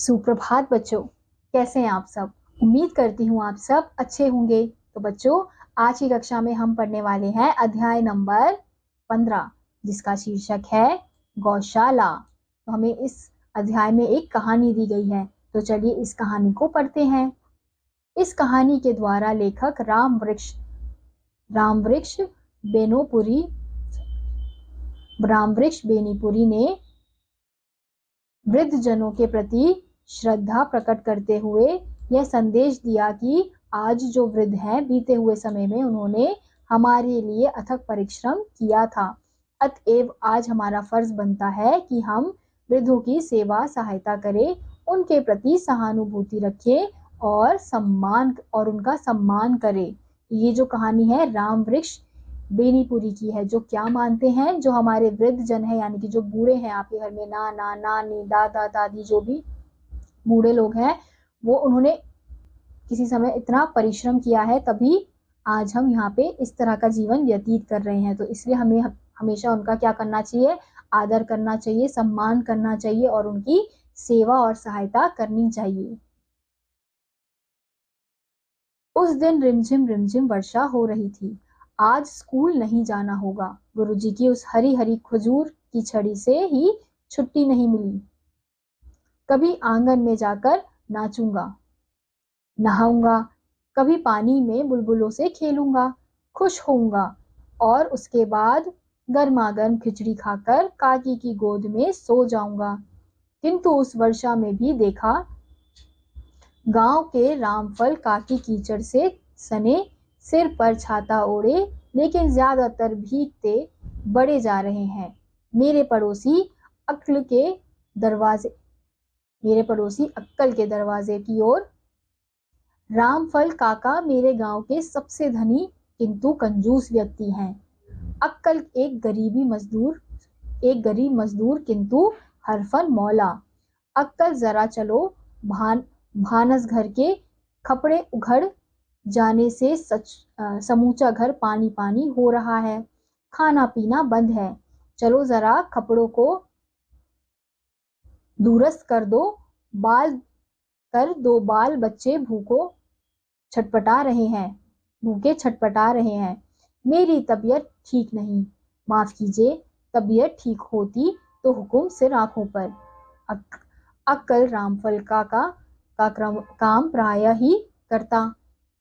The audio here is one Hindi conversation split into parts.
सुप्रभात बच्चों, कैसे हैं आप सब। उम्मीद करती हूँ आप सब अच्छे होंगे। तो बच्चों, आज की कक्षा में हम पढ़ने वाले हैं अध्याय नंबर 15, जिसका शीर्षक है गौशाला। तो हमें इस अध्याय में एक कहानी दी गई है, तो चलिए इस कहानी को पढ़ते हैं। इस कहानी के द्वारा लेखक रामवृक्ष बेनीपुरी ने वृद्ध जनों के प्रति श्रद्धा प्रकट करते हुए यह संदेश दिया कि आज जो वृद्ध हैं, बीते हुए समय में उन्होंने हमारे लिए अथक परिश्रम किया था। अतएव आज हमारा फर्ज बनता है कि हम वृद्धों की सेवा सहायता करें, उनके प्रति सहानुभूति रखें और उनका सम्मान करें। ये जो कहानी है रामवृक्ष बेनीपुरी की है, जो क्या मानते हैं, जो हमारे वृद्ध जन है, यानी कि जो बूढ़े हैं आपके घर में, नाना नानी दादा दादी, जो भी बूढ़े लोग हैं, वो उन्होंने किसी समय इतना परिश्रम किया है, तभी आज हम यहाँ पे इस तरह का जीवन व्यतीत कर रहे हैं। तो इसलिए हमें हमेशा उनका क्या करना चाहिए, आदर करना चाहिए, सम्मान करना चाहिए और उनकी सेवा और सहायता करनी चाहिए। उस दिन रिमझिम रिमझिम वर्षा हो रही थी। आज स्कूल नहीं जाना होगा। गुरुजी की उस हरी हरी खजूर की छड़ी से ही छुट्टी नहीं मिली। कभी आंगन में जाकर नाचूंगा, नहाऊंगा, कभी पानी में बुलबुलों से खेलूंगा, खुश होऊंगा और उसके बाद गर्मागर्म खिचड़ी खाकर काकी की गोद में सो जाऊंगा। किंतु उस वर्षा में भी देखा, गांव के रामफल काकी कीचड़ से सने सिर पर छाता ओढ़े, लेकिन ज्यादातर भीगते बड़े जा रहे हैं। मेरे पड़ोसी अक्कल के दरवाजे की ओर। रामफल काका मेरे गांव के सबसे धनी किंतु कंजूस व्यक्ति हैं। अक्कल एक गरीब मजदूर किंतु हरफन मौला। अक्कल जरा चलो, भानस घर के कपड़े उघड़ जाने से समूचा घर पानी पानी हो रहा है। खाना पीना बंद है। चलो जरा कपड़ों को दुरुस्त कर दो। दो बाल बच्चे भूखे छटपटा रहे हैं। मेरी तबीयत ठीक नहीं। माफ कीजिए, तबीयत ठीक होती तो हुक्म सिर आंखों पर। अक्कल रामफल काका का काम प्राय ही करता,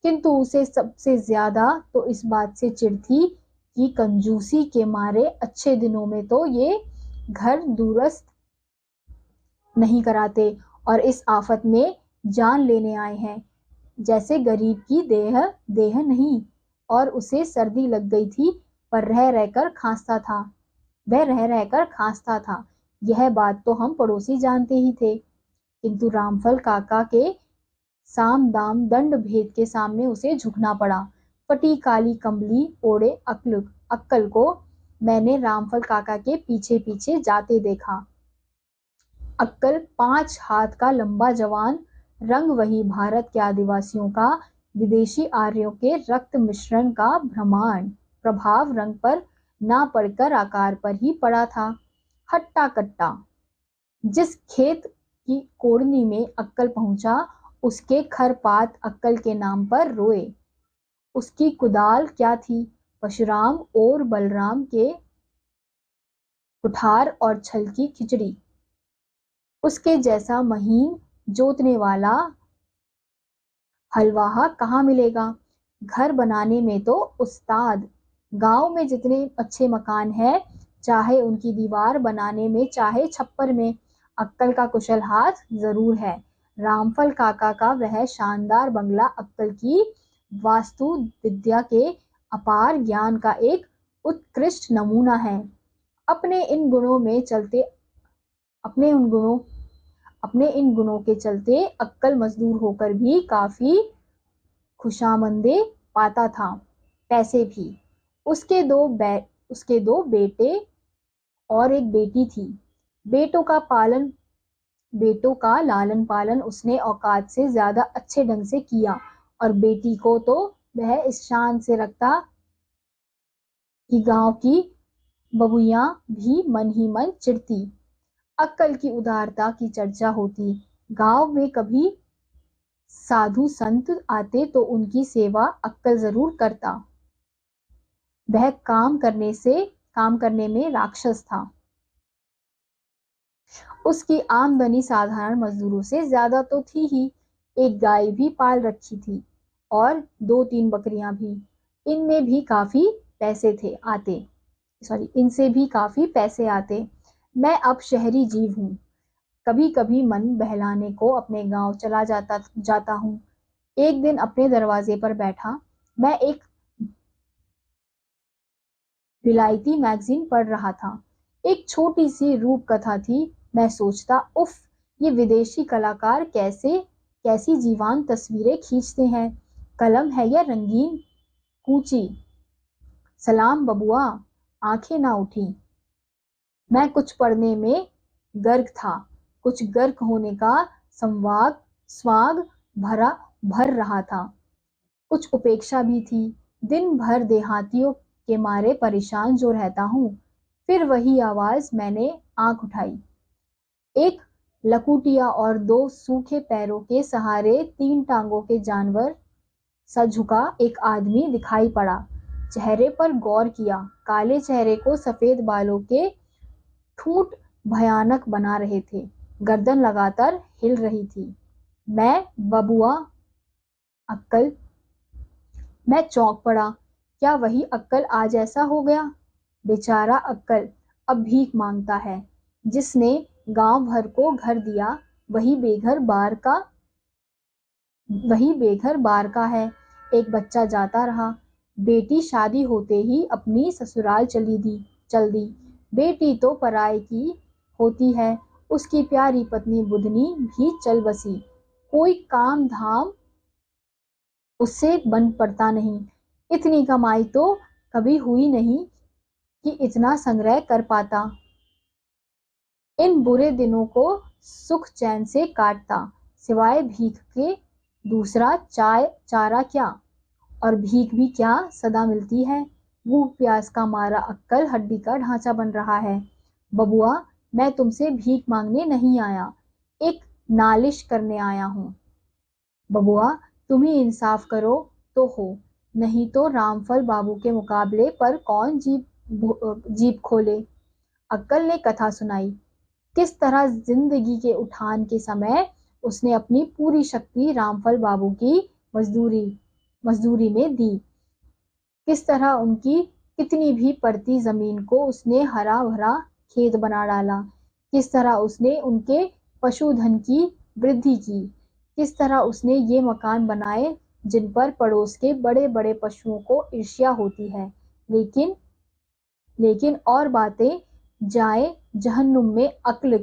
किंतु उसे सबसे ज्यादा तो इस बात से चिढ़ थी कि कंजूसी के मारे अच्छे दिनों में तो ये घर दुरुस्त नहीं कराते और इस आफत में जान लेने आए हैं। जैसे गरीब की देह नहीं। और उसे सर्दी लग गई थी, पर रह रहकर खांसता था। यह बात तो हम पड़ोसी जानते ही थे, किंतु रामफल काका के साम दाम दंड भेद के सामने उसे झुकना पड़ा। फटी काली कंबली ओढ़े अक्कल को मैंने रामफल काका के पीछे पीछे जाते देखा। अक्कल 5 हाथ का लंबा जवान, रंग वही भारत के आदिवासियों का, विदेशी आर्यों के रक्त मिश्रण का प्रभाव रंग पर ना पड़कर आकार पर ही पड़ा था। हट्टा कट्टा। जिस खेत की कोड़नी में अक्कल पहुंचा, उसके खरपात अक्कल के नाम पर रोए। उसकी कुदाल क्या थी, परशुराम और बलराम के कुठार और छल की खिचड़ी। उसके जैसा महीन जोतने वाला हलवाहा कहाँ मिलेगा। घर बनाने में तो उस्ताद। गांव में जितने अच्छे मकान हैं, चाहे उनकी दीवार बनाने में चाहे छप्पर में, अक्कल का कुशल हाथ जरूर है। रामफल काका का वह शानदार बंगला अक्कल की वास्तु विद्या के अपार ज्ञान का एक उत्कृष्ट नमूना है। अपने इन गुणों के चलते अक्कल मजदूर होकर भी काफी खुशामंदे पाता था। पैसे भी। उसके दो बेटे और एक बेटी थी। बेटों का लालन पालन उसने औकात से ज्यादा अच्छे ढंग से किया, और बेटी को तो वह इस शान से रखता कि गांव की बबुइयां भी मन ही मन चिढ़ती। अक्कल की उदारता की चर्चा होती। गांव में कभी साधु संत आते तो उनकी सेवा अक्कल जरूर करता। वह काम करने में राक्षस था। उसकी आमदनी साधारण मजदूरों से ज्यादा तो थी ही। एक गाय भी पाल रखी थी और 2-3 बकरियां भी। इनमें भी काफी पैसे थे आते इनसे भी काफी पैसे आते। मैं अब शहरी जीव हूँ। कभी कभी मन बहलाने को अपने गांव चला जाता हूँ। एक दिन अपने दरवाजे पर बैठा मैं एक विलायती मैगजीन पढ़ रहा था। एक छोटी सी रूप कथा थी। मैं सोचता, उफ, ये विदेशी कलाकार कैसी जीवंत तस्वीरें खींचते हैं। कलम है या रंगीन कूची। सलाम बबुआ। आंखें ना उठी। मैं कुछ पढ़ने में गर्क था। कुछ गर्क होने का स्वाग भर रहा था। कुछ उपेक्षा भी थी। दिन भर देहातियों के मारे परेशान जो रहता हूँ। फिर वही आवाज। मैंने आंख उठाई। एक लकुटिया और 2 सूखे पैरों के सहारे 3 टांगों के जानवर सा झुका एक आदमी दिखाई पड़ा। चेहरे पर गौर किया। काले चेहरे को सफेद बालों के ठूंठ भयानक बना रहे थे। गर्दन लगातार हिल रही थी। मैं बबुआ अक्कल। मैं चौंक पड़ा। क्या वही अक्कल आज ऐसा हो गया? बेचारा अक्कल अब भीख मांगता है। जिसने गांव भर को घर दिया वही बेघर बार का है। एक बच्चा जाता रहा। बेटी शादी होते ही अपनी ससुराल चल दी। बेटी तो पराये की होती है। उसकी प्यारी पत्नी बुधनी भी चल बसी। कोई काम धाम उससे बन पड़ता नहीं। इतनी कमाई तो कभी हुई नहीं कि इतना संग्रह कर पाता। इन बुरे दिनों को सुख चैन से काटता। सिवाय भीख के दूसरा चारा क्या। और भीख भी क्या सदा मिलती है। भूख प्यास का मारा अक्कल हड्डी का ढांचा बन रहा है। बबुआ, मैं तुमसे भीख मांगने नहीं आया। एक नालिश करने आया हूँ। बबुआ, तुम ही इंसाफ करो तो हो। नहीं तो रामफल बाबू के मुकाबले पर कौन जीप खोले। अक्कल ने कथा सुनाई। किस तरह जिंदगी के उठान के समय उसने अपनी पूरी शक्ति रामफल बाबू की मजदूरी में दी। किस तरह उनकी कितनी भी पड़ती जमीन को उसने हरा भरा खेत बना डाला। किस तरह उसने उनके पशुधन की वृद्धि की। किस तरह उसने ये मकान बनाए जिन पर पड़ोस के बड़े बड़े पशुओं को ईर्ष्या होती है। लेकिन और बातें जाए जहन्नुम में। अक्कल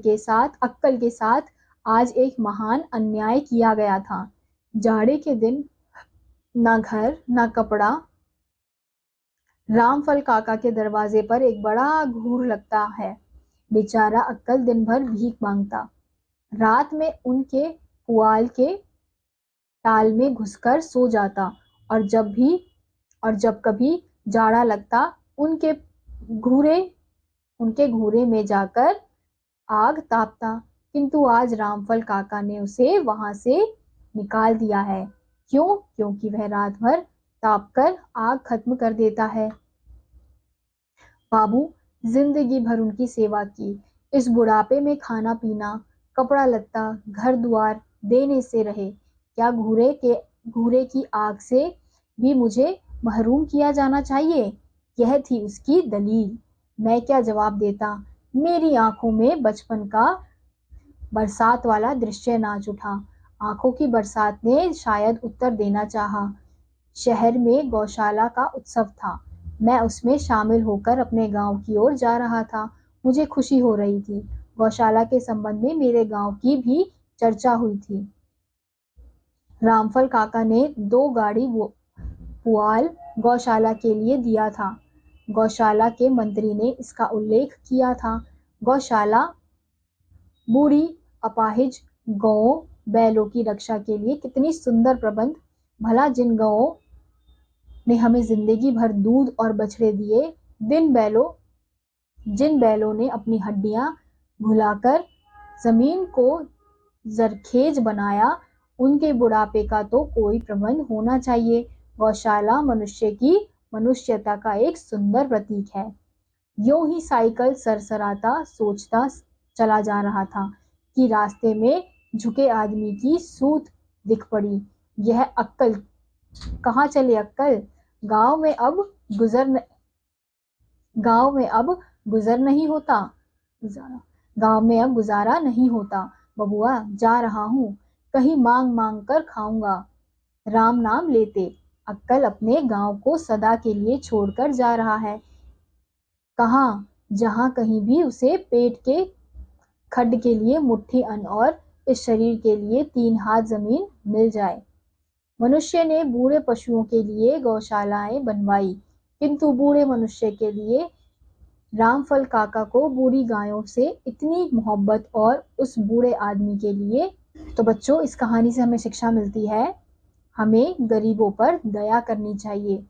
के साथ आज एक महान अन्याय किया गया था। जाड़े के दिन ना घर ना कपड़ा। रामफल काका के दरवाजे पर एक बड़ा घूर लगता है। बेचारा अक्कल दिन भर भीख मांगता। रात में उनके पुआल के टाल में घुसकर सो जाता। और जब कभी जाड़ा लगता उनके घूरे में जाकर आग तापता। किंतु आज रामफल काका ने उसे वहां से निकाल दिया है। क्यों? क्योंकि वह रात भर ताप कर आग खत्म कर देता है। बाबू जिंदगी भर उनकी सेवा की। इस बुढ़ापे में खाना पीना कपड़ा लत्ता घर द्वार देने से रहे। क्या घूरे की आग से भी मुझे महरूम किया जाना चाहिए? यह थी उसकी दलील। मैं क्या जवाब देता। मेरी आंखों में बचपन का बरसात वाला दृश्य नाच उठा। आंखों की बरसात ने शायद उत्तर देना चाहा। शहर में गौशाला का उत्सव था। मैं उसमें शामिल होकर अपने गांव की ओर जा रहा था। मुझे खुशी हो रही थी। गौशाला के संबंध में मेरे गांव की भी चर्चा हुई थी। रामफल काका ने 2 गाड़ी पुआल गौशाला के लिए दिया था। गौशाला के मंत्री ने इसका उल्लेख किया था। गौशाला बूढ़ी अपाहिज गौओं बैलों की रक्षा के लिए कितनी सुंदर प्रबंध। भला जिन गौओं ने हमें जिंदगी भर दूध और बछड़े दिए, जिन बैलों ने अपनी हड्डियां घुलाकर जरखेज बनाया, उनके बुढ़ापे का तो कोई प्रबंध होना चाहिए। गौशाला मनुष्य की मनुष्यता का एक सुंदर प्रतीक है। यूं ही साइकिल सरसराता सोचता चला जा रहा था कि रास्ते में झुके आदमी की सूत दिख पड़ी। यह अक्कल, कहाँ चले अक्कल? गांव में अब गुजर गांव में अब गुजर नहीं होता गुजारा गांव में अब गुजारा नहीं होता। बबुआ, जा रहा हूँ, कहीं मांग मांग कर खाऊंगा। राम नाम लेते अक्कल अपने गांव को सदा के लिए छोड़कर जा रहा है। कहाँ? जहाँ कहीं भी उसे पेट के खड्ड के लिए मुट्ठी अन्न और इस शरीर के लिए 3 हाथ जमीन मिल जाए। मनुष्य ने बूढ़े पशुओं के लिए गौशालाएं बनवाई, किंतु बूढ़े मनुष्य के लिए रामफल काका को बूढ़ी गायों से इतनी मोहब्बत, और उस बूढ़े आदमी के लिए। तो बच्चों, इस कहानी से हमें शिक्षा मिलती है, हमें गरीबों पर दया करनी चाहिए।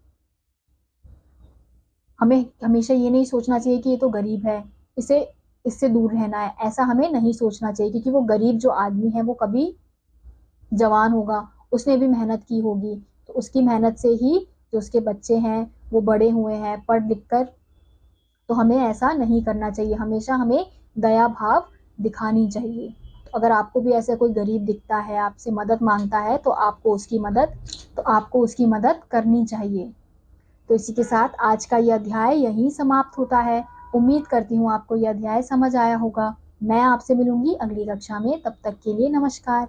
हमें हमेशा ये नहीं सोचना चाहिए कि ये तो गरीब है, इसे इससे दूर रहना है, ऐसा हमें नहीं सोचना चाहिए, क्योंकि वो गरीब जो आदमी है वो कभी जवान होगा, उसने भी मेहनत की होगी, तो उसकी मेहनत से ही जो उसके बच्चे हैं वो बड़े हुए हैं पढ़ लिख कर। तो हमें ऐसा नहीं करना चाहिए, हमेशा हमें दया भाव दिखानी चाहिए। तो अगर आपको भी ऐसा कोई गरीब दिखता है, आपसे मदद मांगता है, तो आपको उसकी मदद करनी चाहिए। तो इसी के साथ आज का यह अध्याय यहीं समाप्त होता है। उम्मीद करती हूँ आपको यह अध्याय समझ आया होगा। मैं आपसे मिलूंगी अगली कक्षा में, तब तक के लिए नमस्कार।